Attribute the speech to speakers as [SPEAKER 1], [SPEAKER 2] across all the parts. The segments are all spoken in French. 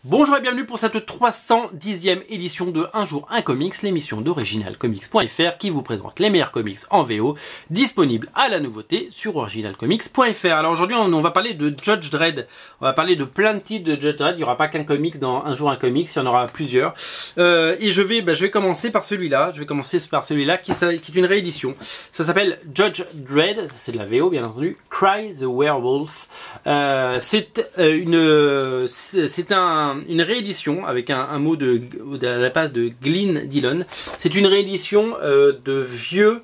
[SPEAKER 1] Bonjour et bienvenue pour cette 310e édition de Un jour un comics, l'émission d'originalcomics.fr qui vous présente les meilleurs comics en VO, disponibles à la nouveauté sur originalcomics.fr. Alors aujourd'hui on va parler de Judge Dredd, on va parler de plein de titres de Judge Dredd, il n'y aura pas qu'un comics dans Un jour un comics, il y en aura plusieurs. Et je vais commencer par celui-là, qui est une réédition. Ça s'appelle Judge Dredd, c'est de la VO bien entendu, Cry the Werewolf. C'est une réédition avec un mot à la base de Glyn Dillon. C'est une réédition de vieux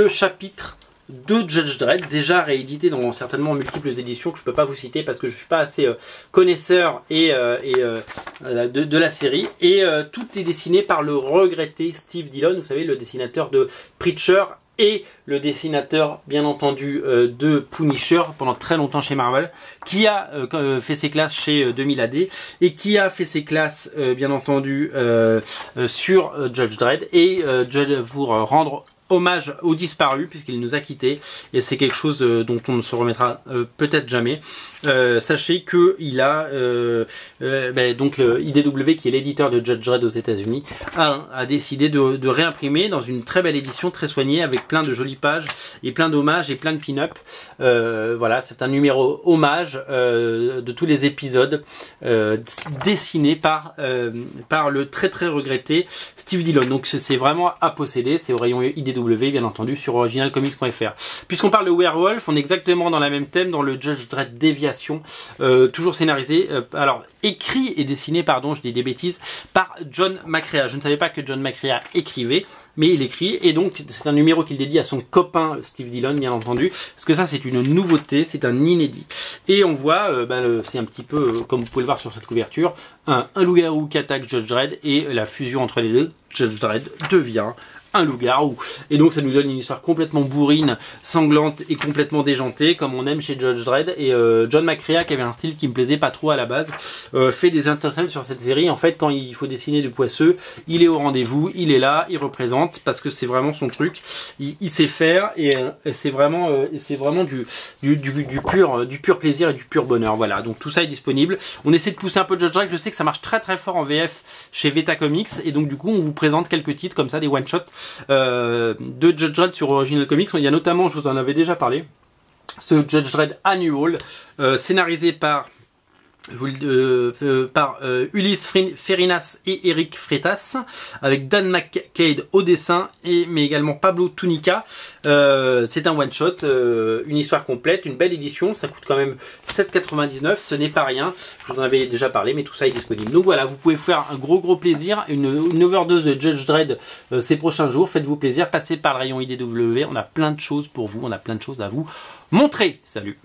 [SPEAKER 1] chapitres de Judge Dredd, déjà réédité dans certainement multiples éditions que je peux pas vous citer parce que je suis pas assez connaisseur de la série. Et tout est dessiné par le regretté Steve Dillon, vous savez, le dessinateur de Preacher et le dessinateur bien entendu de Punisher pendant très longtemps chez Marvel, qui a fait ses classes chez 2000 AD et qui a fait ses classes bien entendu sur Judge Dredd et pour rendre hommage aux disparus puisqu'il nous a quittés, et c'est quelque chose dont on ne se remettra peut-être jamais. Sachez que il a donc le IDW, qui est l'éditeur de Judge Dredd aux États-Unis, a décidé de réimprimer dans une très belle édition très soignée avec plein de jolies pages et plein d'hommages et plein de pin-up. Voilà, c'est un numéro hommage de tous les épisodes dessinés par le très regretté Steve Dillon. Donc c'est vraiment à posséder, c'est au rayon IDW bien entendu sur originalcomics.fr. Puisqu'on parle de Werewolf, on est exactement dans le même thème dans le Judge Dredd Déviation, toujours scénarisé, alors écrit et dessiné, pardon, je dis des bêtises, par John McCrea. Je ne savais pas que John McCrea écrivait, mais il écrit, et donc c'est un numéro qu'il dédie à son copain Steve Dillon bien entendu, parce que ça c'est une nouveauté, c'est un inédit. Et on voit, c'est un petit peu comme vous pouvez le voir sur cette couverture, un loup-garou qui attaque Judge Dredd, et la fusion entre les deux, Judge Dredd devient un loup-garou. Et donc ça nous donne une histoire complètement bourrine, sanglante et complètement déjantée, comme on aime chez Judge Dredd. Et John McCrea, qui avait un style qui me plaisait pas trop à la base, fait des interstitiels sur cette série. En fait, quand il faut dessiner du poisseux, il est au rendez-vous, il est là, il représente, parce que c'est vraiment son truc. Il sait faire, et c'est vraiment du pur plaisir et du pur bonheur. Voilà, donc tout ça est disponible. On essaie de pousser un peu Judge Dredd. Je sais que ça marche très fort en VF chez Veta Comics, et donc du coup on vous présente quelques titres comme ça, des one-shots de Judge Dredd sur Original Comics. Il y a notamment, je vous en avais déjà parlé, ce Judge Dredd Annual, scénarisé par Ulysse Ferinas et Eric Freitas, avec Dan McCaid au dessin, mais également Pablo Tunica. C'est un one shot, une histoire complète, une belle édition. Ça coûte quand même 7,99, ce n'est pas rien. Je vous en avais déjà parlé, mais tout ça est disponible. Donc voilà, vous pouvez faire un gros plaisir, une overdose de Judge Dredd ces prochains jours. Faites-vous plaisir, passez par le rayon IDW. On a plein de choses pour vous, on a plein de choses à vous montrer. Salut!